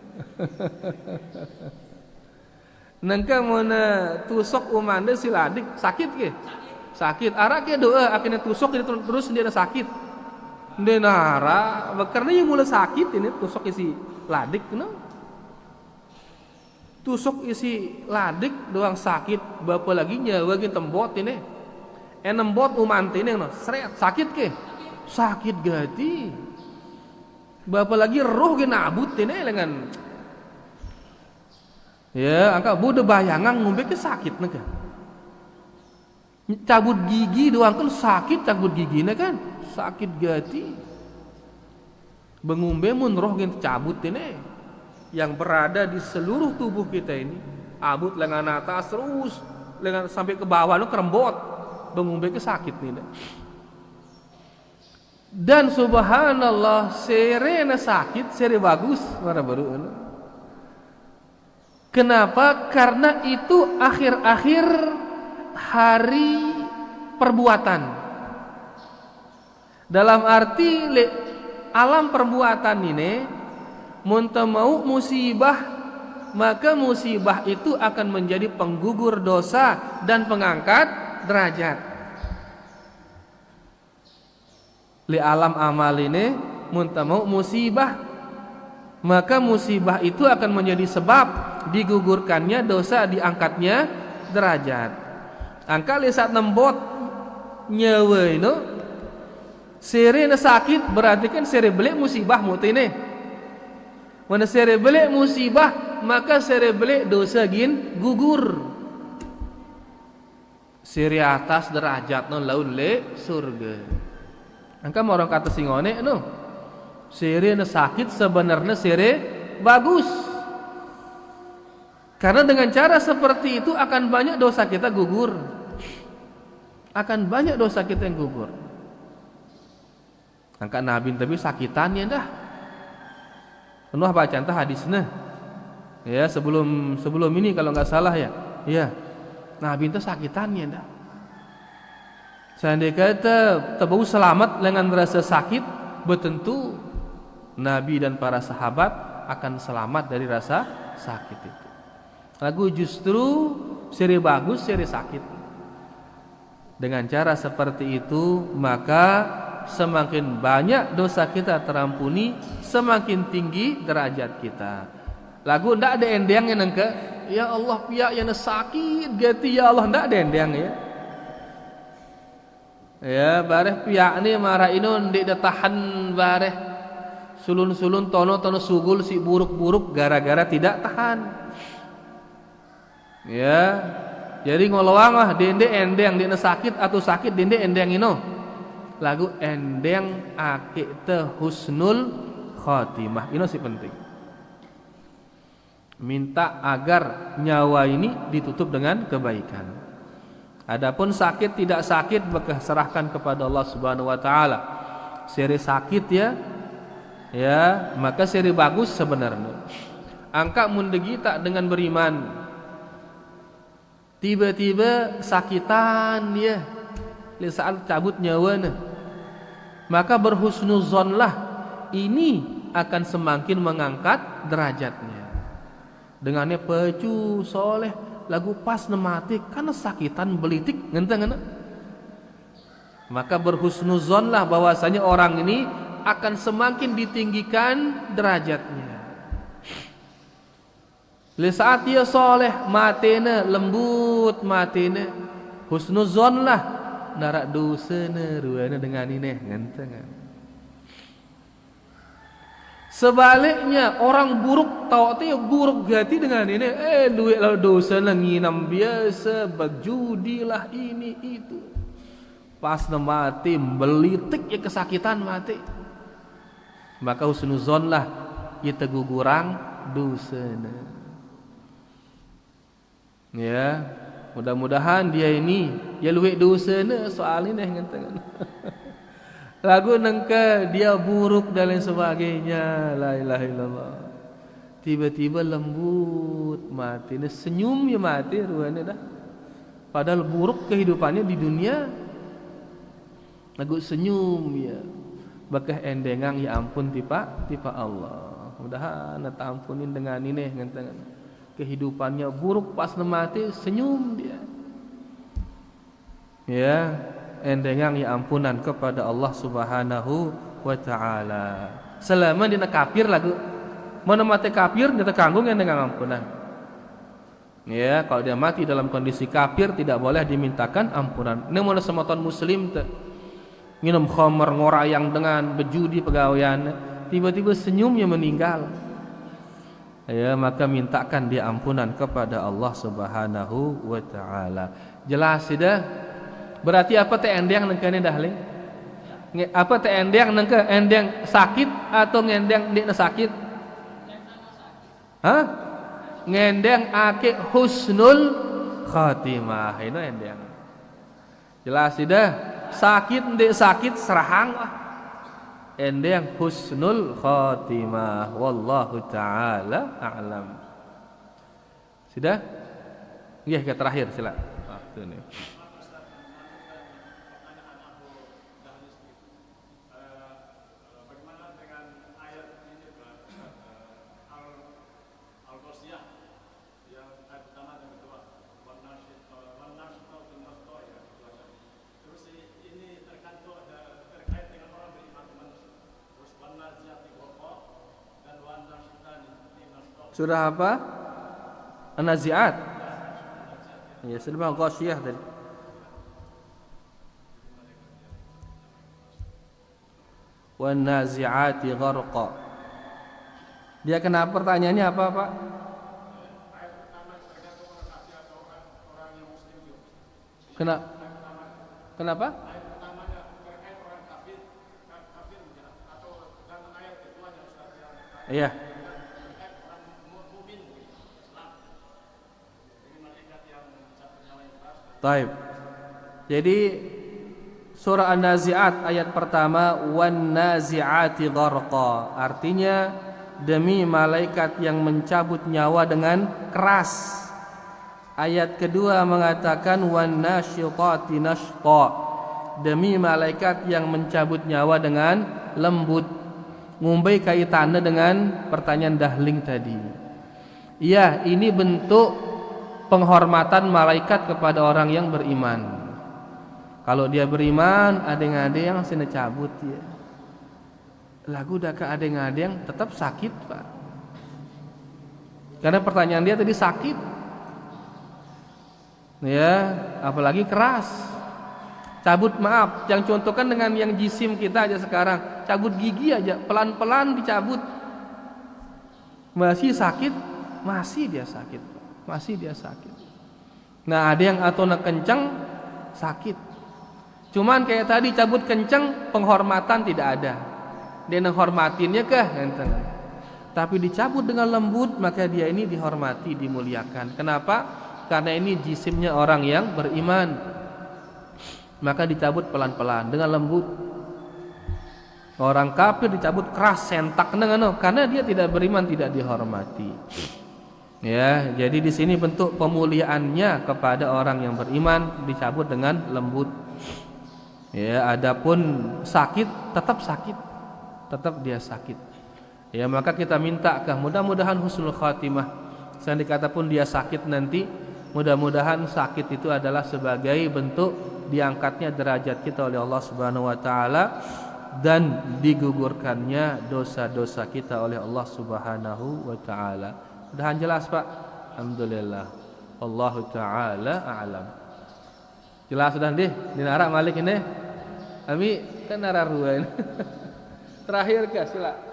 [SPEAKER 1] Nangka mana tusok umanda siladik sakit ke? Sakit. Ara ke doa akhirnya tusok ini terus dia sakit. Denara, karena yang mulai sakit ini tusok isi ladik, no? Tusok isi ladik doang sakit, bapak lagi nyawa gitu tembot ini, nembot umanti ini, no? Seret sakit ke? Sakit gati, bapak lagi roh gini nabut ini dengan, ya, angka bude bayangan ngumbe ke sakit nih. Cabut gigi doang kan sakit, cabut giginya kan sakit gati. Bengumbe mun roh gen cabut ini yang berada di seluruh tubuh kita ini, abut lengan atas terus lengan sampai ke bawah nu kerembot, bengumbe ke sakit nih. Dan subhanallah serena sakit, sere bagus mana baru. Kenapa? Karena itu akhir-akhir hari perbuatan. Dalam arti alam perbuatan ini mun mau musibah, maka musibah itu akan menjadi penggugur dosa dan pengangkat derajat. Li alam amal ini mun mau musibah, maka musibah itu akan menjadi sebab digugurkannya dosa, diangkatnya derajat. Angka li saat nembot nyawa itu sere na sakit berarti kan sere belik musibah mutine. Mana sere belik musibah maka sere belik dosa gin gugur. Sere atas derajat non laun le surga. Angka mau orang kata singone no. Sere na sakit sebenarnya sere bagus. Karena dengan cara seperti itu akan banyak dosa kita gugur. Akan banyak dosa kita yang gugur. Angka Nabi tapi sakitannya dah. Penuh baca entah hadisnya. Ya, sebelum ini kalau enggak salah ya. Ya. Nabi itu sakitannya dah. Seandainya kata terbau selamat dengan rasa sakit, bertentu Nabi dan para sahabat akan selamat dari rasa sakit itu. Lagu justru seri bagus, seri sakit. Dengan cara seperti itu, maka semakin banyak dosa kita terampuni, semakin tinggi derajat kita. Lagu ndak ada endang yang nengke, ya Allah pihak yang sakit gati ya Allah, ndak ada endang ya. Ya bareh pihak ni marah inon ndik tahan bareh sulun-sulun tono sugul si buruk-buruk gara-gara tidak tahan. Ya, jadi ngolowang lah dende endeng dende sakit atau sakit dende endeng ino. Lagu endeng ake te husnul khotimah ino sih penting. Minta agar nyawa ini ditutup dengan kebaikan. Adapun sakit tidak sakit maka serahkan kepada Allah Subhanahu wa taala. Seri sakit ya maka seri bagus sebenarnya. Angka mundegi tak dengan beriman. Tiba-tiba sakitan ya di saat cabut nyawa maka berhusnuzonlah, ini akan semakin mengangkat derajatnya. Dengannya pecu soleh lagu pas nemati karena sakitan belitik ngenteng. Maka berhusnuzonlah bahwasanya orang ini akan semakin ditinggikan derajatnya. Di saat dia soleh matena lembut matena husnuzon lah narak dosa ruana dengan ini ngenteng. Sebaliknya orang buruk tahu dia buruk hati dengan ini duit lah dosa lah nginam biasa berjudi lah ini itu pas mati belitik ya kesakitan mati maka husnuzon lah kita gugurang dosa. Ya, mudah-mudahan dia ini ya luwek dosa soal ini ngenteng. Lagu nengke dia buruk dan lain sebagainya. La ilaha illallah. Tiba-tiba lembut mati, senyum ya mati ruannya dah. Padahal buruk kehidupannya di dunia. Lagu senyum ya. Bakah endengang ya ampun tipa Allah. Mudahan ampunin dengan ini ngenteng. Kehidupannya buruk pas mati senyum dia. Ya, endengang ya ampunan kepada Allah Subhanahu wa taala. Selama dia kafir lagu. Mana mati kafir dia kanggung endengang ampunan. Ya, kalau dia mati dalam kondisi kafir tidak boleh dimintakan ampunan. Ini mana semoton muslim teh. Minum khamar ngorayang dengan bejudi pegawaian, tiba-tiba senyumnya meninggal. Ya, maka mintakan dia ampunan kepada Allah Subhanahu wa taala. Jelas sudah Berarti apa teh endang nengkene dahling? Apa teh endang nengke endang sakit atau ngendang dina sakit? Hah? Ngendang ake husnul khatimah. Itu endang. Jelas tidak? Sakit ndek sakit serahang lah. Endang husnul khatimah. Wallahu taala a'lam. Sudah? Nggih, ke terakhir sila. Waktu ini. Surah apa? An-Nazi'at. Ya, sudah Ghasyiyah tadi. Wan-Nazi'ati gharqa. Dia kenapa pertanyaannya apa, Pak? Kenapa? Iya. Taib. Jadi surah An-Nazi'at ayat pertama wan-nazi'ati gharqa. Artinya demi malaikat yang mencabut nyawa dengan keras. Ayat kedua mengatakan wan-nasyitati nashta. Demi malaikat yang mencabut nyawa dengan lembut. Ngumbai kaitannya dengan pertanyaan dahling tadi. Iya, ini bentuk penghormatan malaikat kepada orang yang beriman. Kalau dia beriman, ada yang sini cabut ya. Lagu dah ke ada yang tetap sakit, Pak. Karena pertanyaan dia tadi sakit. Ya, apalagi keras. Cabut maaf, yang contohkan dengan yang jisim kita aja sekarang, cabut gigi aja, pelan-pelan dicabut. Masih sakit, masih dia sakit. Masih dia sakit. Nah, ada yang atau nak kencang sakit. Cuman kayak tadi cabut kencang, penghormatan tidak ada. Dia menghormatinnya kah? Tapi dicabut dengan lembut, maka dia ini dihormati, dimuliakan. Kenapa? Karena ini jisimnya orang yang beriman. Maka dicabut pelan-pelan dengan lembut. Orang kafir dicabut keras, sentak dengan karena dia tidak beriman, tidak dihormati. Ya, jadi di sini bentuk pemuliaannya kepada orang yang beriman dicabut dengan lembut. Ya, adapun sakit tetap sakit. Tetap dia sakit. Ya, maka kita minta mudah-mudahan husnul khatimah. Sandi kata pun dia sakit nanti, mudah-mudahan sakit itu adalah sebagai bentuk diangkatnya derajat kita oleh Allah Subhanahu wa taala dan digugurkannya dosa-dosa kita oleh Allah Subhanahu wa taala. Udahan jelas, Pak? Alhamdulillah. Wallahu taala a'lam. Jelas sudah deh, dinara Malik ini. Ami kan nara ruan. Terakhir ke sila.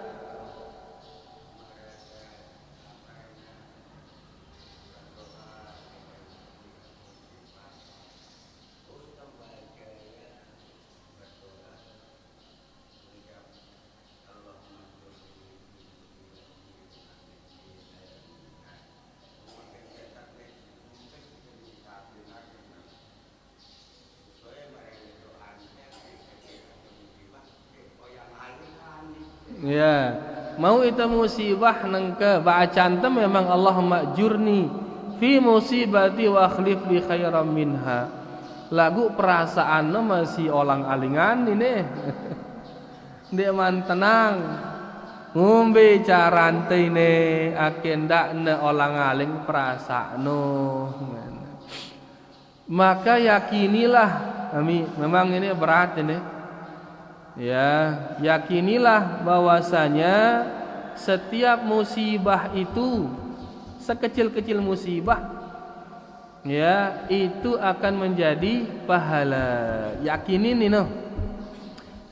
[SPEAKER 1] Ya, mau itu musibah nengke bacaan tu memang Allahumma jurni fi musibati wa akhlif li khairam minha. Lagu perasaan masih olang alingan ini. Dia man tenang. Ngombe carante ini akan dak ne olang aling perasaan Maka yakinilah, memang ini berat ini. Ya, yakinilah bahwasanya setiap musibah itu sekecil-kecil musibah ya itu akan menjadi pahala. Yakinin ini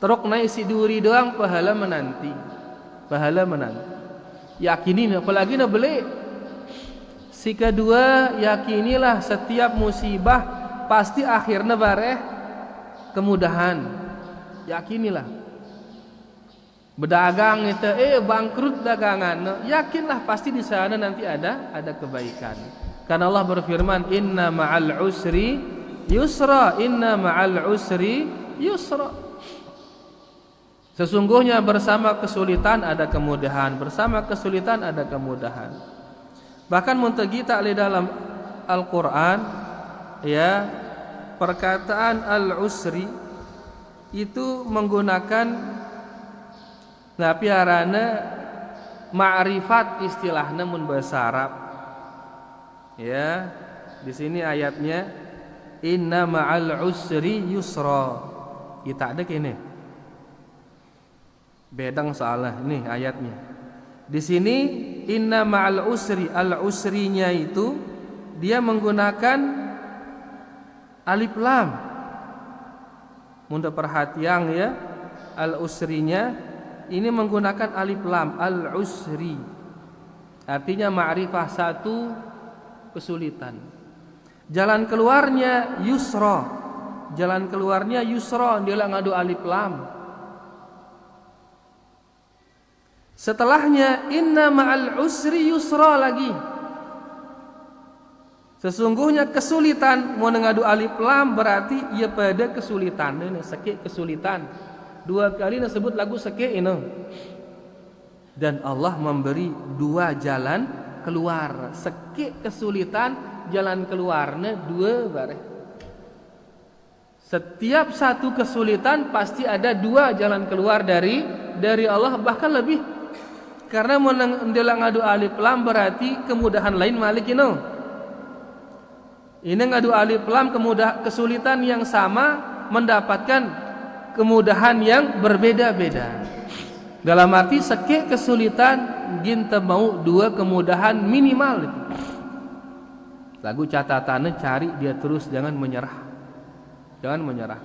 [SPEAKER 1] teruk naik si duri doang pahala menanti. Pahala menanti. Yakinin apalagi nak beli. Si kedua yakinilah setiap musibah pasti akhirnya bareh kemudahan. Yakinilah. Berdagang itu bangkrut dagangan, yakinlah pasti di sana nanti ada kebaikan. Karena Allah berfirman, inna ma'al usri yusra, inna ma'al usri yusra. Sesungguhnya bersama kesulitan ada kemudahan, bersama kesulitan ada kemudahan. Bahkan muntagi tak di dalam Al-Quran, ya, perkataan al-usri itu menggunakan piarana ma'rifat istilahna mun bahasa Arab. Ya, di sini ayatnya inna ma'al usri yusra. Kita ada kene. Bedang salah ini ayatnya. Di sini inna ma'al usri, al-usrinya itu dia menggunakan alif lam. Mun perhatian ya, al-usrinya ini menggunakan alif lam, al-usri. Artinya ma'rifah satu kesulitan. Jalan keluarnya yusra. Jalan keluarnya yusra, dia ngadu alif lam. Setelahnya inna ma'al usri yusra lagi. Sesungguhnya kesulitan mau ngadu alif lam berarti ia pada kesulitan, ini sakit kesulitan. Dua kali disebut lagu sakit ini. Dan Allah memberi dua jalan keluar. Sakit kesulitan, jalan keluarnya dua bareh. Setiap satu kesulitan pasti ada dua jalan keluar dari Allah, bahkan lebih. Karena mendelang ngadu alif lam berarti kemudahan lain malik ini. Ini ngadu alif lam kesulitan yang sama mendapatkan kemudahan yang berbeda-beda. Dalam arti sekek kesulitan ginta mau dua kemudahan minimal itu. Lagu catatannya cari dia terus, jangan menyerah. Jangan menyerah.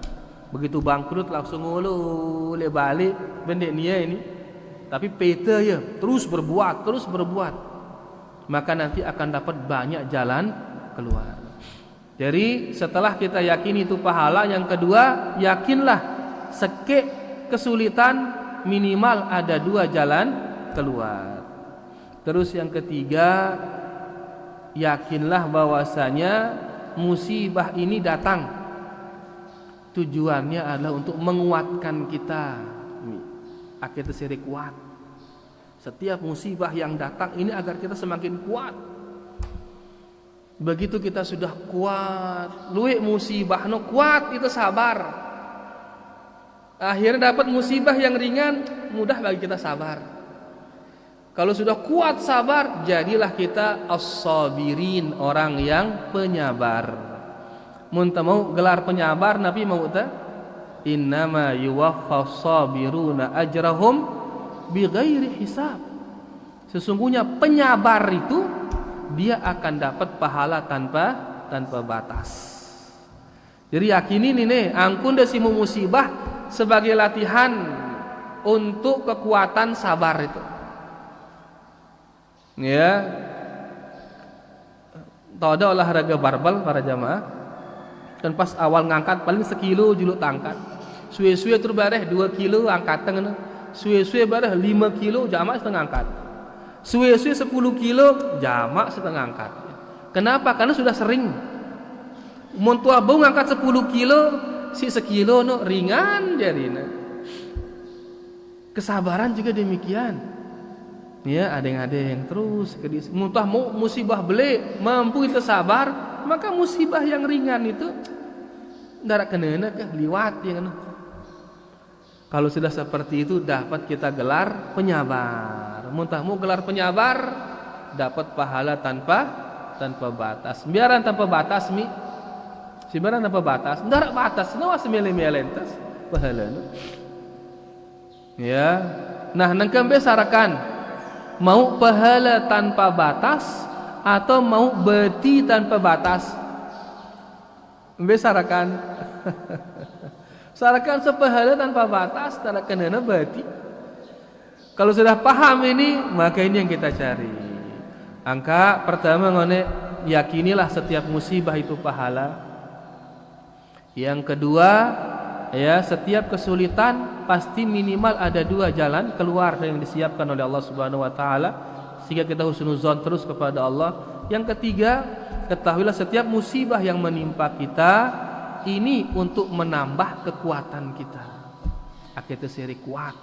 [SPEAKER 1] Begitu bangkrut langsung ngulu balik bendek nia ini. Tapi peta ya, terus berbuat. Maka nanti akan dapat banyak jalan keluar. Jadi setelah kita yakin itu pahala, yang kedua yakinlah sekek kesulitan minimal ada dua jalan keluar. Terus yang ketiga, yakinlah bahwasanya musibah ini datang tujuannya adalah untuk menguatkan kita. Akhir tersiri kuat. Setiap musibah yang datang ini agar kita semakin kuat. Begitu kita sudah kuat, luwih musibah no kuat, itu sabar. Akhirnya dapat musibah yang ringan, mudah bagi kita sabar. Kalau sudah kuat sabar, jadilah kita as-sabirin, orang yang penyabar. Mun mau gelar penyabar, Nabi mau ta? Innama yuwaffas sabiruna ajrahum bighairi hisab. Sesungguhnya penyabar itu dia akan dapat pahala tanpa batas. Jadi yakini nih, angkun desimu musibah sebagai latihan untuk kekuatan sabar itu. Ya. Tahu ada olahraga barbel para jamaah. Dan pas awal ngangkat paling sekilo juluk tangkat. Suwe-suwe terus bareh 2 kilo angkat tengah. Suwe-suwe bareh 5 kilo jamak setengah angkat. Suwe-suwe 10 kilo jamak setengah angkat. Kenapa? Karena sudah sering. Mun tua bau ngangkat 10 kilo, si sekilo no ringan jadinya. Kesabaran juga demikian. Ya, adeng-adeng terus muntah mau musibah beli mampu kita sabar, maka musibah yang ringan itu darat kenena liwat yang kalau sudah seperti itu dapat kita gelar penyabar. Muntah mau gelar penyabar dapat pahala tanpa batas. Biaran tanpa batas mi. Sibaran tanpa batas, darat batas no semele-melentas pahala. Ya. Nah, nangkembe sarakan mau pahala tanpa batas atau mau beti tanpa batas? Besarakan. Sarakan sepahala tanpa batas, tak kenana beti. Kalau sudah paham ini, maka ini yang kita cari. Angka pertama ngone yakinilah setiap musibah itu pahala. Yang kedua, ya, setiap kesulitan pasti minimal ada dua jalan keluar yang disiapkan oleh Allah Subhanahu wa taala, sehingga kita husnuzon terus kepada Allah. Yang ketiga, ketahuilah setiap musibah yang menimpa kita ini untuk menambah kekuatan kita. Akhirnya seri kuat.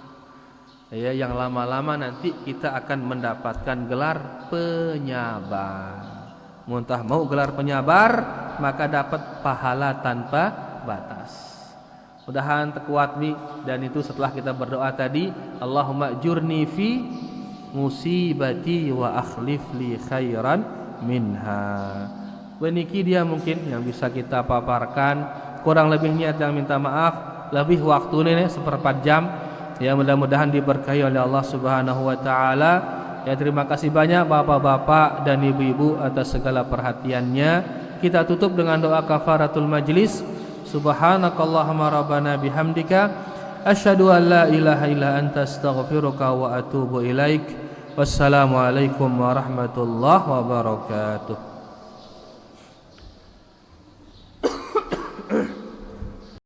[SPEAKER 1] Ya, yang lama-lama nanti kita akan mendapatkan gelar penyabar. Muntah mau gelar penyabar, maka dapat pahala tanpa batas. Mudahan terkuat bi, dan itu setelah kita berdoa tadi, Allahumma jurni fi musibati wa akhlif li khairan minha. Beniki dia mungkin yang bisa kita paparkan. Kurang lebihnya yang minta maaf. Lebih waktu ini seperempat jam. Ya, mudah-mudahan diberkahi oleh Allah Subhanahu wa taala. Ya, terima kasih banyak bapak-bapak dan ibu-ibu atas segala perhatiannya. Kita tutup dengan doa kafaratul majlis. Subhanakallahumma rabbana bihamdika asyhadu an la ilaha illa anta astaghfiruka wa atubu ilaik. Wassalamualaikum warahmatullahi wabarakatuh.